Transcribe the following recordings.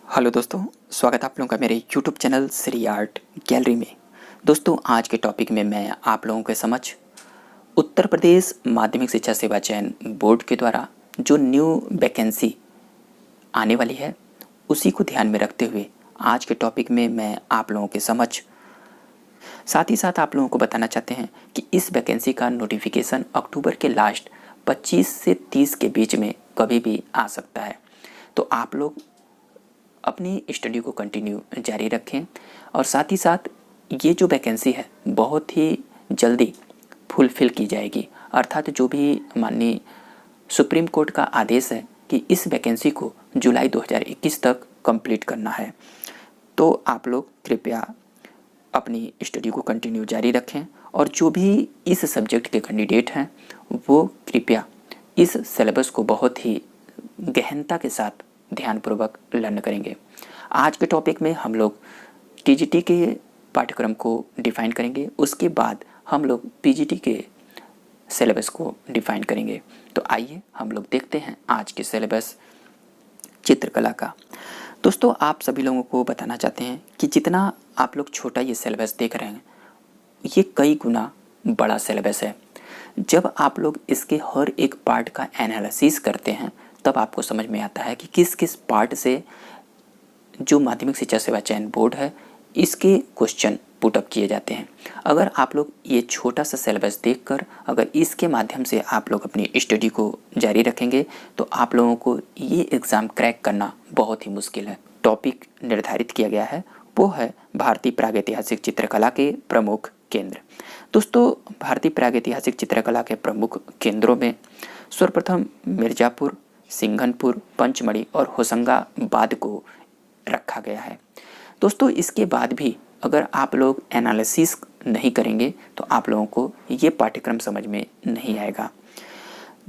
Hello दोस्तों, स्वागत है आप लोगों का मेरे YouTube channel Shri art gallery में। दोस्तों, आज के टॉपिक में मैं आप लोगों के समक्ष उत्तर प्रदेश माध्यमिक शिक्षा सेवा चयन बोर्ड के द्वारा जो न्यू वैकेंसी आने वाली है उसी को ध्यान में रखते हुए आज के टॉपिक में मैं आप लोगों के समक्ष साथ ही साथ आप लोगों को बताना चाहते हैं कि इस वैकेंसी का नोटिफिकेशन अक्टूबर के लास्ट 25 से 30 के बीच में कभी भी आ सकता है। तो आप लोग अपनी स्टडी को कंटिन्यू जारी रखें और साथ ही साथ ये जो वैकेंसी है बहुत ही जल्दी फुलफ़िल की जाएगी। अर्थात जो भी माननीय सुप्रीम कोर्ट का आदेश है कि इस वैकेंसी को जुलाई 2021 तक कंप्लीट करना है, तो आप लोग कृपया अपनी स्टडी को कंटिन्यू जारी रखें और जो भी इस सब्जेक्ट के कैंडिडेट हैं वो कृपया इस सिलेबस को बहुत ही गहनता के साथ ध्यानपूर्वक लर्न करेंगे। आज के टॉपिक में हम लोग टीजीटी के पाठ्यक्रम को डिफ़ाइन करेंगे, उसके बाद हम लोग पीजीटी के सिलेबस को डिफ़ाइन करेंगे। तो आइए हम लोग देखते हैं आज के सिलेबस चित्रकला का। दोस्तों, आप सभी लोगों को बताना चाहते हैं कि जितना आप लोग छोटा ये सिलेबस देख रहे हैं ये कई गुना बड़ा सिलेबस है। जब आप लोग इसके हर एक पार्ट का एनालिसिस करते हैं तब आपको समझ में आता है कि किस किस पार्ट से जो माध्यमिक शिक्षा सेवा चयन बोर्ड है इसके क्वेश्चन पुटअप किए जाते हैं। अगर आप लोग ये छोटा सा सिलेबस देखकर अगर इसके माध्यम से आप लोग अपनी स्टडी को जारी रखेंगे तो आप लोगों को ये एग्ज़ाम क्रैक करना बहुत ही मुश्किल है। टॉपिक निर्धारित किया गया है वो है भारतीय प्रागैतिहासिक चित्रकला के प्रमुख केंद्र। दोस्तों, भारतीय प्रागैतिहासिक चित्रकला के प्रमुख केंद्रों में सर्वप्रथम मिर्ज़ापुर, सिंघनपुर, पंचमढ़ी और होशंगाबाद को रखा गया है। दोस्तों, इसके बाद भी अगर आप लोग एनालिसिस नहीं करेंगे तो आप लोगों को ये पाठ्यक्रम समझ में नहीं आएगा।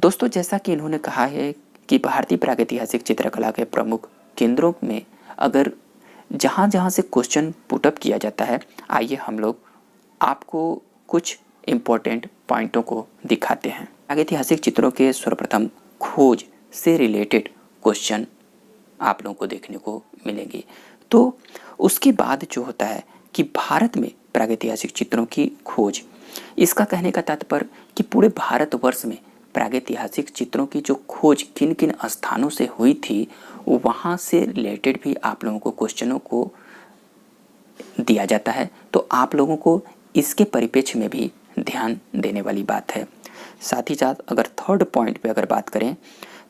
दोस्तों, जैसा कि इन्होंने कहा है कि भारतीय प्रागैतिहासिक चित्रकला के प्रमुख केंद्रों में अगर जहाँ जहाँ से क्वेश्चन पुटअप किया जाता है, आइए हम लोग आपको कुछ इम्पोर्टेंट पॉइंटों को दिखाते हैं। प्रागैतिहासिक चित्रों के सर्वप्रथम खोज से रिलेटेड क्वेश्चन आप लोगों को देखने को मिलेंगे। तो उसके बाद जो होता है कि भारत में प्रागैतिहासिक चित्रों की खोज, इसका कहने का तात्पर्य कि पूरे भारतवर्ष में प्रागैतिहासिक चित्रों की जो खोज किन किन स्थानों से हुई थी वहाँ से रिलेटेड भी आप लोगों को क्वेश्चनों को दिया जाता है। तो आप लोगों को इसके परिप्रेक्ष्य में भी ध्यान देने वाली बात है। साथ ही साथ अगर थर्ड पॉइंट पे अगर बात करें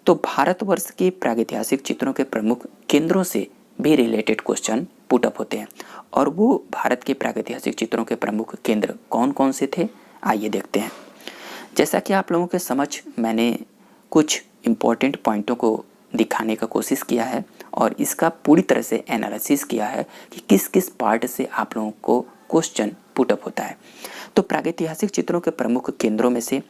तो भारतवर्ष के प्रागैतिहासिक चित्रों के प्रमुख केंद्रों से भी रिलेटेड क्वेश्चन पुटअप होते हैं। और वो भारत के प्रागैतिहासिक चित्रों के प्रमुख केंद्र कौन कौन से थे, आइए देखते हैं। जैसा कि आप लोगों के समक्ष मैंने कुछ इम्पोर्टेंट पॉइंटों को दिखाने का कोशिश किया है और इसका पूरी तरह से एनालिसिस किया है कि किस किस पार्ट से आप लोगों को क्वेश्चन पुटअप होता है। तो प्रागैतिहासिक चित्रों के प्रमुख केंद्रों में से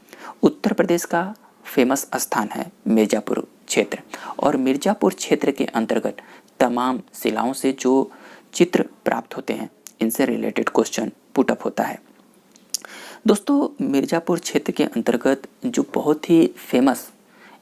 उत्तर प्रदेश का फेमस स्थान है मिर्ज़ापुर क्षेत्र, और मिर्ज़ापुर क्षेत्र के अंतर्गत तमाम शिलाओं से जो चित्र प्राप्त होते हैं इनसे रिलेटेड क्वेश्चन पुटअप होता है। दोस्तों, मिर्ज़ापुर क्षेत्र के अंतर्गत जो बहुत ही फेमस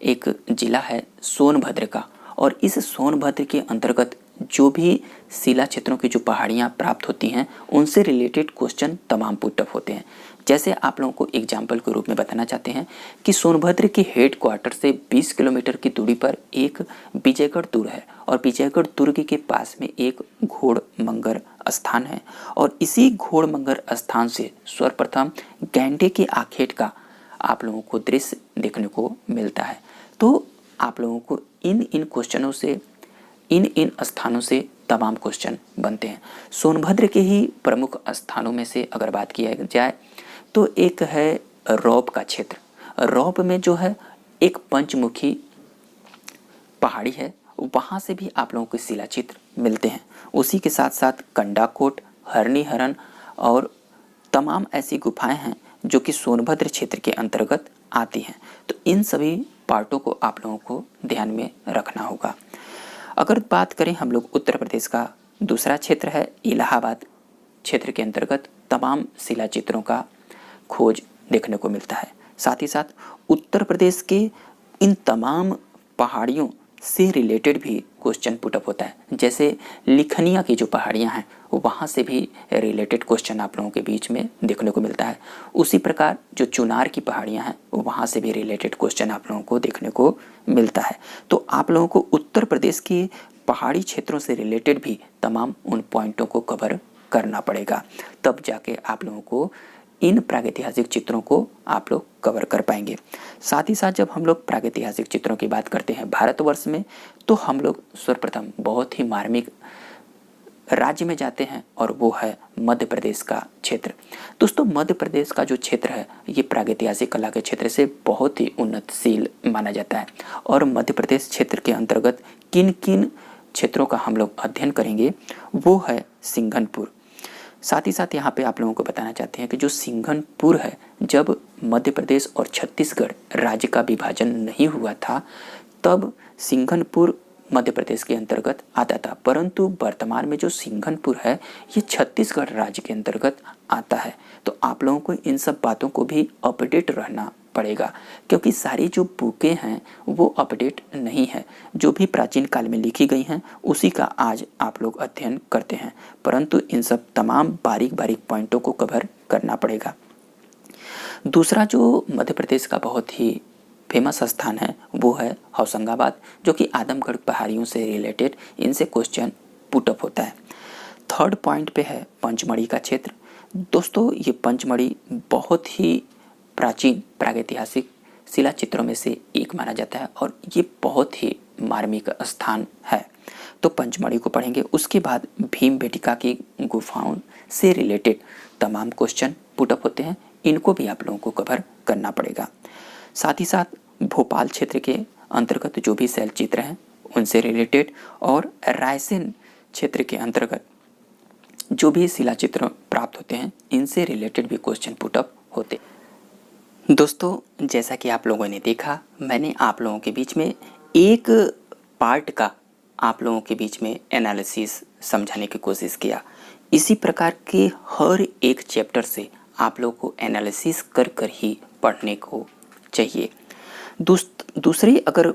एक ज़िला है सोनभद्र का, और इस सोनभद्र के अंतर्गत जो भी शिला क्षेत्रों की जो पहाड़ियाँ प्राप्त होती हैं उनसे रिलेटेड क्वेश्चन तमाम पुटअप होते हैं। जैसे आप लोगों को एग्जाम्पल के रूप में बताना चाहते हैं कि सोनभद्र के हेड क्वार्टर से 20 किलोमीटर की दूरी पर एक विजयगढ़ दुर्ग है और विजयगढ़ दुर्ग के पास में एक घोड़मंगर स्थान है, और इसी घोड़मंगर स्थान से सर्वप्रथम गैंडे के आखेट का आप लोगों को दृश्य देखने को मिलता है। तो आप लोगों को इन क्वेश्चनों से इन स्थानों से तमाम क्वेश्चन बनते हैं। सोनभद्र के ही प्रमुख स्थानों में से अगर बात किया जाए तो एक है रौब का क्षेत्र। रौब में जो है एक पंचमुखी पहाड़ी है, वहाँ से भी आप लोगों को शिलाचित्र मिलते हैं। उसी के साथ साथ कंडाकोट, हरणी-हरन और तमाम ऐसी गुफाएं हैं जो कि सोनभद्र क्षेत्र के अंतर्गत आती हैं। तो इन सभी पार्टों को आप लोगों को ध्यान में रखना होगा। अगर बात करें हम लोग उत्तर प्रदेश का दूसरा क्षेत्र है इलाहाबाद क्षेत्र के अंतर्गत तमाम शिलाचित्रों का खोज देखने को मिलता है। साथ ही साथ उत्तर प्रदेश के इन तमाम पहाड़ियों से रिलेटेड भी क्वेश्चन पुटअप होता है। जैसे लिखनिया की जो पहाड़ियाँ हैं वहाँ से भी रिलेटेड क्वेश्चन आप लोगों के बीच में देखने को मिलता है। उसी प्रकार जो चुनार की पहाड़ियाँ हैं वहाँ से भी रिलेटेड क्वेश्चन आप लोगों को देखने को मिलता है। तो आप लोगों को उत्तर प्रदेश के पहाड़ी क्षेत्रों से रिलेटेड भी तमाम उन पॉइंटों को कवर करना पड़ेगा, तब जाके आप लोगों को इन प्रागैतिहासिक चित्रों को आप लोग कवर कर पाएंगे। साथ ही साथ जब हम लोग प्रागैतिहासिक चित्रों की बात करते हैं भारतवर्ष में, तो हम लोग सर्वप्रथम बहुत ही मार्मिक राज्य में जाते हैं और वो है मध्य प्रदेश का क्षेत्र। दोस्तों मध्य प्रदेश का जो क्षेत्र है ये प्रागैतिहासिक कला के क्षेत्र से बहुत ही उन्नतशील माना जाता है। और मध्य प्रदेश क्षेत्र के अंतर्गत किन किन क्षेत्रों का हम लोग अध्ययन करेंगे वो है सिंघनपुर। साथ ही साथ यहाँ पे आप लोगों को बताना चाहते हैं कि जो सिंघनपुर है, जब मध्य प्रदेश और छत्तीसगढ़ राज्य का विभाजन नहीं हुआ था तब सिंघनपुर मध्य प्रदेश के अंतर्गत आता था, परंतु वर्तमान में जो सिंघनपुर है ये छत्तीसगढ़ राज्य के अंतर्गत आता है। तो आप लोगों को इन सब बातों को भी अपडेट रहना पड़ेगा, क्योंकि सारी जो बुकें हैं वो अपडेट नहीं है। जो भी प्राचीन काल में लिखी गई हैं उसी का आज आप लोग अध्ययन करते हैं, परंतु इन सब तमाम बारीक बारीक पॉइंटों को कवर करना पड़ेगा। दूसरा जो मध्य प्रदेश का बहुत ही फेमस स्थान है वो है होशंगाबाद, जो कि आदमगढ़ पहाड़ियों से रिलेटेड इनसे क्वेश्चन पुटअप होता है। थर्ड पॉइंट पे है पंचमढ़ी का क्षेत्र। दोस्तों ये पंचमढ़ी बहुत ही प्राचीन प्रागैतिहासिक शिला चित्रों में से एक माना जाता है और ये बहुत ही मार्मिक स्थान है, तो पंचमढ़ी को पढ़ेंगे। उसके बाद भीमबेटका की गुफाओं से रिलेटेड तमाम क्वेश्चन पुटअप होते हैं, इनको भी आप लोगों को कवर करना पड़ेगा। साथ ही साथ भोपाल क्षेत्र के अंतर्गत जो भी शैल चित्र हैं उनसे रिलेटेड और रायसेन क्षेत्र के अंतर्गत जो भी शिला चित्र प्राप्त होते हैं इनसे रिलेटेड भी क्वेश्चन पुटअप होते हैं। दोस्तों जैसा कि आप लोगों ने देखा, मैंने आप लोगों के बीच में एक पार्ट का आप लोगों के बीच में एनालिसिस समझाने की कोशिश किया। इसी प्रकार के हर एक चैप्टर से आप लोगों को एनालिसिस कर कर ही पढ़ने को चाहिए। दूसरी अगर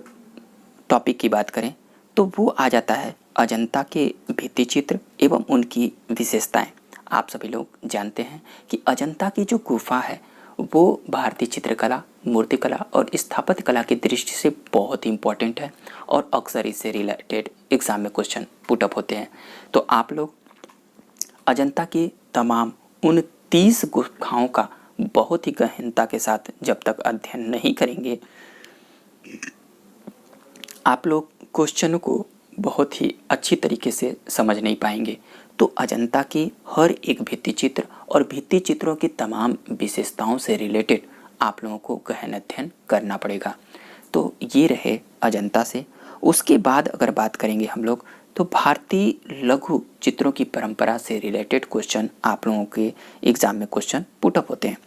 टॉपिक की बात करें तो वो आ जाता है अजंता के भित्ति चित्र एवं उनकी विशेषताएं। आप सभी लोग जानते हैं कि अजंता की जो गुफा है वो भारतीय चित्रकला, मूर्तिकला और स्थापत्य कला की दृष्टि से बहुत इंपॉर्टेंट है और अक्सर इससे रिलेटेड एग्जाम में क्वेश्चन पुटअप होते हैं। तो आप लोग अजंता की तमाम 29 गुफाओं का बहुत ही गहनता के साथ जब तक अध्ययन नहीं करेंगे, आप लोग क्वेश्चनों को बहुत ही अच्छी तरीके से समझ नहीं पाएंगे। तो अजंता की हर एक भित्ति चित्र और भित्ति चित्रों की तमाम विशेषताओं से रिलेटेड आप लोगों को गहन अध्ययन करना पड़ेगा। तो ये रहे अजंता से। उसके बाद अगर बात करेंगे हम लोग तो भारतीय लघु चित्रों की परंपरा से रिलेटेड क्वेश्चन आप लोगों के एग्जाम में क्वेश्चन पुटअप होते हैं।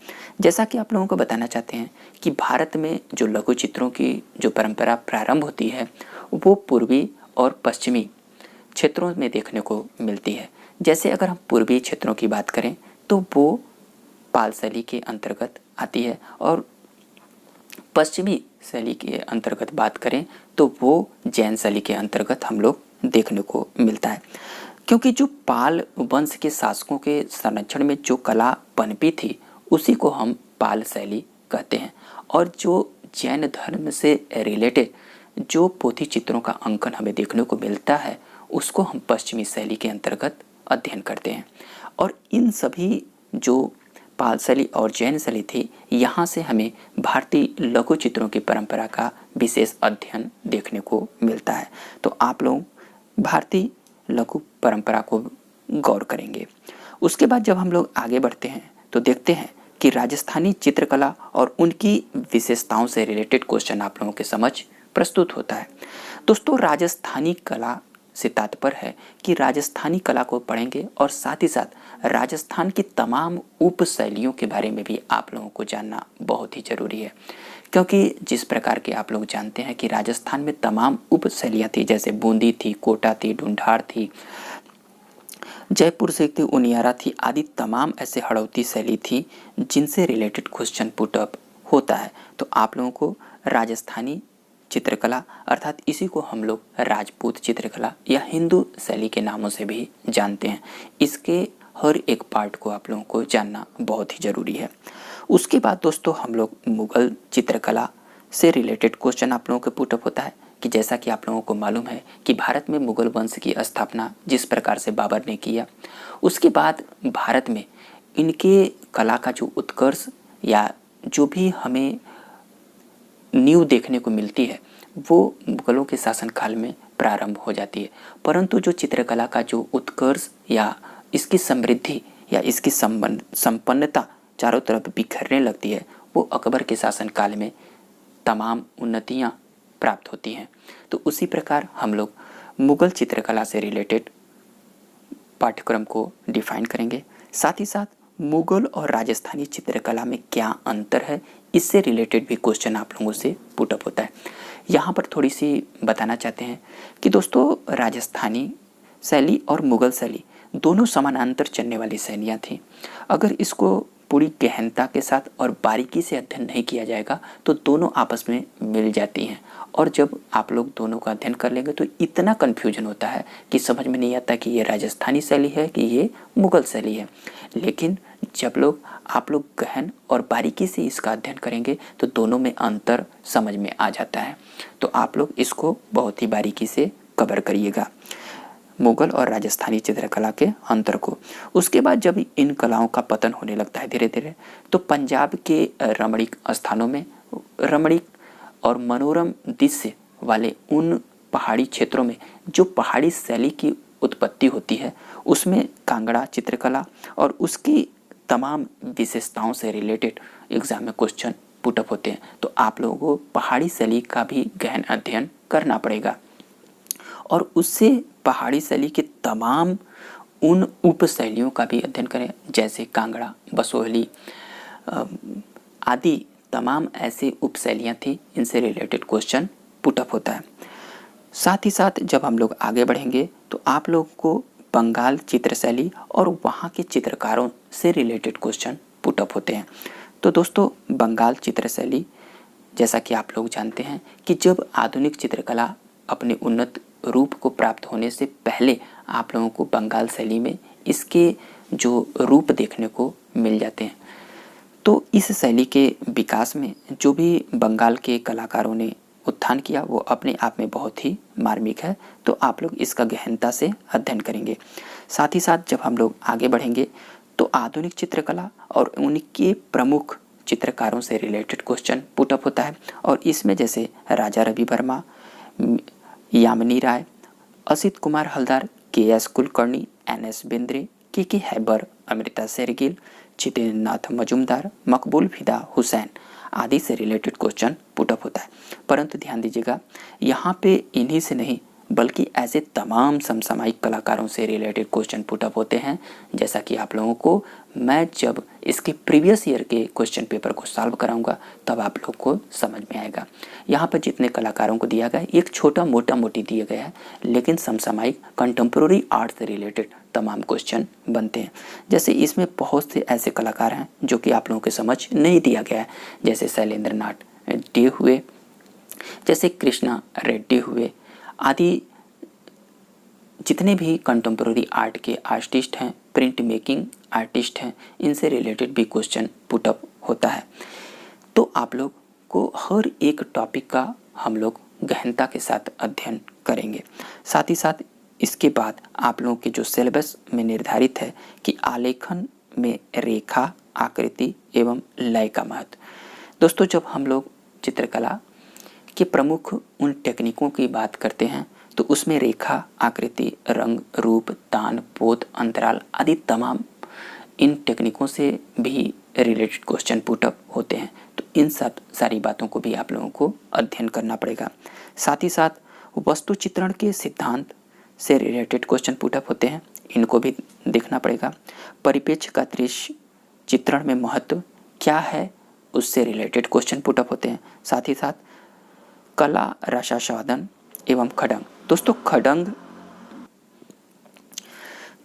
जैसा कि आप लोगों को बताना चाहते हैं कि भारत में जो लघु चित्रों की जो परंपरा प्रारंभ होती है वो पूर्वी और पश्चिमी क्षेत्रों में देखने को मिलती है। जैसे अगर हम पूर्वी क्षेत्रों की बात करें तो वो पाल शैली के अंतर्गत आती है और पश्चिमी शैली के अंतर्गत बात करें तो वो जैन शैली के अंतर्गत हम लोग देखने को मिलता है। क्योंकि जो पाल वंश के शासकों के संरक्षण में जो कला पनपी थी उसी को हम पाल शैली कहते हैं, और जो जैन धर्म से रिलेटेड जो पोथी चित्रों का अंकन हमें देखने को मिलता है उसको हम पश्चिमी शैली के अंतर्गत अध्ययन करते हैं। और इन सभी जो पाल शैली और जैन शैली थी, यहाँ से हमें भारतीय लघु चित्रों की परंपरा का विशेष अध्ययन देखने को मिलता है। तो आप लोग भारतीय लघु परंपरा को गौर करेंगे। उसके बाद जब हम लोग आगे बढ़ते हैं तो देखते हैं कि राजस्थानी चित्रकला और उनकी विशेषताओं से रिलेटेड क्वेश्चन आप लोगों के समझ प्रस्तुत होता है। दोस्तों राजस्थानी कला से तात्पर्य है कि राजस्थानी कला को पढ़ेंगे और साथ ही साथ राजस्थान की तमाम उप शैलियों के बारे में भी आप लोगों को जानना बहुत ही ज़रूरी है। क्योंकि जिस प्रकार के आप लोग जानते हैं कि राजस्थान में तमाम उप शैलियाँ थी, जैसे बूंदी थी, कोटा थी, ढूंढार थी, जयपुर से थी, उनियारा थी आदि तमाम ऐसे हड़ौती शैली थी जिनसे रिलेटेड क्वेश्चन पुटअप होता है। तो आप लोगों को राजस्थानी चित्रकला अर्थात इसी को हम लोग राजपूत चित्रकला या हिंदू शैली के नामों से भी जानते हैं। इसके हर एक पार्ट को आप लोगों को जानना बहुत ही ज़रूरी है। उसके बाद दोस्तों हम लोग मुग़ल चित्रकला से रिलेटेड क्वेश्चन आप लोगों को पुटअप होता है कि जैसा कि आप लोगों को मालूम है कि भारत में मुग़ल वंश की स्थापना जिस प्रकार से बाबर ने किया, उसके बाद भारत में इनके कला का जो उत्कर्ष या जो भी हमें नींव देखने को मिलती है वो मुग़लों के शासनकाल में प्रारंभ हो जाती है। परंतु जो चित्रकला का जो उत्कर्ष या इसकी समृद्धि या इसकी संपन्नता चारों तरफ बिखरने लगती है वो अकबर के शासनकाल में तमाम उन्नतियां प्राप्त होती हैं। तो उसी प्रकार हम लोग मुग़ल चित्रकला से रिलेटेड पाठ्यक्रम को डिफाइन करेंगे। साथ ही साथ मुग़ल और राजस्थानी चित्रकला में क्या अंतर है, इससे रिलेटेड भी क्वेश्चन आप लोगों से पुटअप होता है। यहाँ पर थोड़ी सी बताना चाहते हैं कि दोस्तों राजस्थानी शैली और मुग़ल शैली दोनों समानांतर चलने वाली शैलियाँ थीं। अगर इसको पूरी गहनता के साथ और बारीकी से अध्ययन नहीं किया जाएगा तो दोनों आपस में मिल जाती हैं, और जब आप लोग दोनों का अध्ययन कर लेंगे तो इतना कन्फ्यूजन होता है कि समझ में नहीं आता कि ये राजस्थानी शैली है कि ये मुग़ल शैली है। लेकिन जब आप लोग गहन और बारीकी से इसका अध्ययन करेंगे तो दोनों में अंतर समझ में आ जाता है। तो आप लोग इसको बहुत ही बारीकी से कवर करिएगा, मुग़ल और राजस्थानी चित्रकला के अंतर को। उसके बाद जब इन कलाओं का पतन होने लगता है धीरे धीरे, तो पंजाब के रमणीक स्थानों में रमणीक और मनोरम दृश्य वाले उन पहाड़ी क्षेत्रों में जो पहाड़ी शैली की उत्पत्ति होती है उसमें कांगड़ा चित्रकला और उसकी तमाम विशेषताओं से रिलेटेड एग्जाम में क्वेश्चन पुटअप होते हैं। तो आप लोगों को पहाड़ी शैली का भी गहन अध्ययन करना पड़ेगा और उससे पहाड़ी शैली के तमाम उन उपशैलियों का भी अध्ययन करें, जैसे कांगड़ा, बसोहली आदि तमाम ऐसे उपशैलियाँ थी, इनसे रिलेटेड क्वेश्चन पुटअप होता है। साथ ही साथ जब हम लोग आगे बढ़ेंगे तो आप लोग को बंगाल चित्रशैली और वहाँ के चित्रकारों से रिलेटेड क्वेश्चन पुटअप होते हैं। तो दोस्तों बंगाल चित्रशैली, जैसा कि आप लोग जानते हैं कि जब आधुनिक चित्रकला अपने उन्नत रूप को प्राप्त होने से पहले आप लोगों को बंगाल शैली में इसके जो रूप देखने को मिल जाते हैं। तो इस शैली के विकास में जो भी बंगाल के कलाकारों ने उत्थान किया वो अपने आप में बहुत ही मार्मिक है। तो आप लोग इसका गहनता से अध्ययन करेंगे। साथ ही साथ जब हम लोग आगे बढ़ेंगे तो आधुनिक चित्रकला और उनके प्रमुख चित्रकारों से रिलेटेड क्वेश्चन पुटअप होता है, और इसमें जैसे राजा रवि वर्मा, यामिनी राय, असित कुमार हलदार, के.एस. कुलकर्णी, एन.एस. बेंद्रे, के हैबर, अमृता शेरगिल, जितेंद्र नाथ मजुमदार, मकबूल फिदा हुसैन आदि से रिलेटेड क्वेश्चन पुटअप होता है। परंतु ध्यान दीजिएगा यहाँ पे इन्हीं से नहीं बल्कि ऐसे तमाम समसामयिक कलाकारों से रिलेटेड क्वेश्चन पुटअप होते हैं, जैसा कि आप लोगों को मैं जब इसके प्रीवियस ईयर के क्वेश्चन पेपर को सॉल्व कराऊंगा तब आप लोग को समझ में आएगा। यहाँ पर जितने कलाकारों को दिया गया एक छोटा मोटी दिया गया है, लेकिन समसामयिक कंटेम्प्रेरी आर्ट से रिलेटेड तमाम क्वेश्चन बनते हैं। जैसे इसमें बहुत से ऐसे कलाकार हैं जो कि आप लोगों के समझ नहीं दिया गया है, जैसे शैलेंद्र नाथ डे हुए, जैसे कृष्णा रेड्डी हुए आदि जितने भी कंटेम्प्रेरी आर्ट के आर्टिस्ट हैं, प्रिंट मेकिंग आर्टिस्ट हैं, इनसे रिलेटेड भी क्वेश्चन पुटअप होता है। तो आप लोग को हर एक टॉपिक का हम लोग गहनता के साथ अध्ययन करेंगे। साथ ही साथ इसके बाद आप लोगों के जो सिलेबस में निर्धारित है कि आलेखन में रेखा, आकृति एवं लय का महत्व। दोस्तों जब हम लोग चित्रकला के प्रमुख उन टेक्निकों की बात करते हैं तो उसमें रेखा, आकृति, रंग, रूप, तान, पोत, अंतराल आदि तमाम इन टेक्निकों से भी रिलेटेड क्वेश्चन पुटअप होते हैं। तो इन सब सारी बातों को भी आप लोगों को अध्ययन करना पड़ेगा। साथ ही साथ वस्तु चित्रण के सिद्धांत से रिलेटेड क्वेश्चन पुटअप होते हैं, इनको भी देखना पड़ेगा। परिप्रेक्ष्य का दृश्य चित्रण में महत्व क्या है, उससे रिलेटेड क्वेश्चन पुटअप होते हैं। साथ ही साथ कला, रसास्वादन एवं खड़ंग।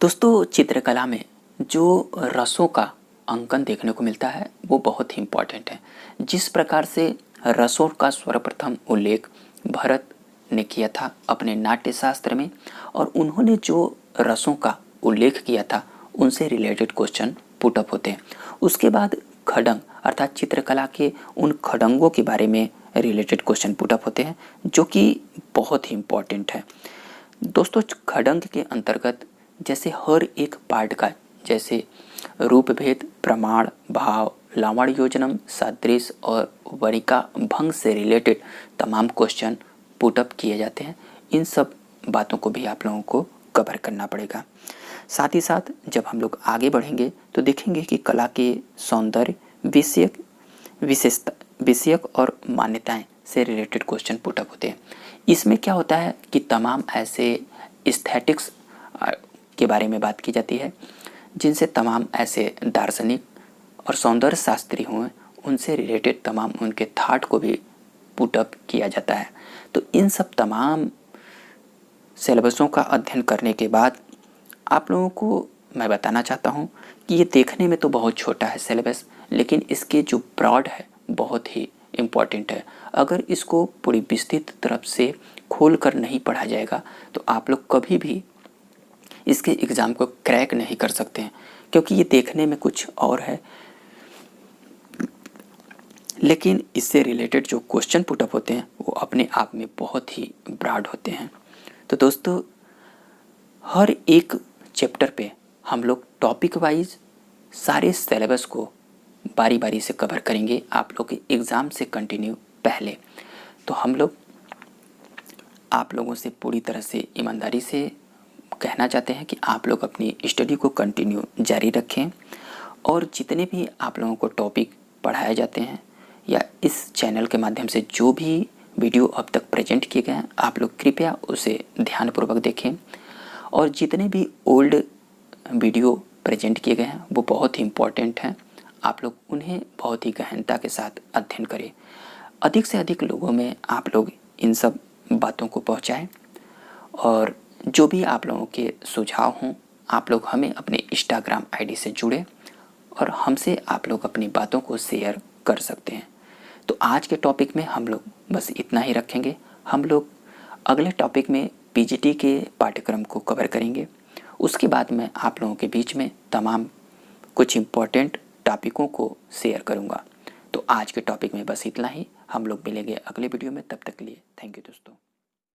दोस्तों चित्रकला में जो रसों का अंकन देखने को मिलता है वो बहुत ही इम्पॉर्टेंट है। जिस प्रकार से रसों का सर्वप्रथम उल्लेख भरत ने किया था अपने नाट्य शास्त्र में, और उन्होंने जो रसों का उल्लेख किया था उनसे रिलेटेड क्वेश्चन पुटअप होते हैं। उसके बाद खड़ंग अर्थात चित्रकला के उन खड़ंगों के बारे में रिलेटेड क्वेश्चन पुटअप होते हैं, जो कि बहुत ही इम्पॉर्टेंट है। दोस्तों, खड़ंग के अंतर्गत जैसे हर एक पार्ट का, जैसे रूप भेद, प्रमाण, भाव, लावण्य योजनम, सादृश्य और वरिका भंग से रिलेटेड तमाम क्वेश्चन पुटअप किए जाते हैं। इन सब बातों को भी आप लोगों को कवर करना पड़ेगा। साथ ही साथ जब हम लोग आगे बढ़ेंगे तो देखेंगे कि कला के सौंदर्य विषयक और मान्यताएं से रिलेटेड क्वेश्चन पुटअप होते हैं। इसमें क्या होता है कि तमाम ऐसे एस्थेटिक्स के बारे में बात की जाती है, जिनसे तमाम ऐसे दार्शनिक और सौंदर्य शास्त्री हुए उनसे रिलेटेड तमाम उनके थाट को भी पुटअप किया जाता है। तो इन सब तमाम सिलेबसों का अध्ययन करने के बाद आप लोगों को मैं बताना चाहता हूँ कि ये देखने में तो बहुत छोटा है सिलेबस, लेकिन इसके जो ब्रॉड है बहुत ही इम्पॉर्टेंट है। अगर इसको पूरी विस्तृत तरफ से खोल कर नहीं पढ़ा जाएगा तो आप लोग कभी भी इसके एग्ज़ाम को क्रैक नहीं कर सकते हैं, क्योंकि ये देखने में कुछ और है, लेकिन इससे रिलेटेड जो क्वेश्चन पुटअप होते हैं वो अपने आप में बहुत ही ब्रॉड होते हैं। तो दोस्तों, हर एक चैप्टर पे हम लोग टॉपिक वाइज सारे सिलेबस को बारी बारी से कवर करेंगे आप लोग के एग्ज़ाम से कंटिन्यू पहले। तो हम लोग आप लोगों से पूरी तरह से ईमानदारी से कहना चाहते हैं कि आप लोग अपनी स्टडी को कंटिन्यू जारी रखें, और जितने भी आप लोगों को टॉपिक पढ़ाए जाते हैं या इस चैनल के माध्यम से जो भी वीडियो अब तक प्रेजेंट किए गए हैं, आप लोग कृपया उसे ध्यानपूर्वक देखें। और जितने भी ओल्ड वीडियो प्रेजेंट किए गए हैं वो बहुत ही इम्पॉर्टेंट हैं, आप लोग उन्हें बहुत ही गहनता के साथ अध्ययन करें। अधिक से अधिक लोगों में आप लोग इन सब बातों को पहुंचाएं, और जो भी आप लोगों के सुझाव हों आप लोग हमें अपने इंस्टाग्राम आईडी से जुड़े और हमसे आप लोग अपनी बातों को शेयर कर सकते हैं। तो आज के टॉपिक में हम लोग बस इतना ही रखेंगे। हम लोग अगले टॉपिक में पीजीटी के पाठ्यक्रम को कवर करेंगे। उसके बाद मैं आप लोगों के बीच में तमाम कुछ इम्पोर्टेंट टॉपिकों को शेयर करूंगा। तो आज के टॉपिक में बस इतना ही। हम लोग मिलेंगे अगले वीडियो में, तब तक के लिए थैंक यू दोस्तों।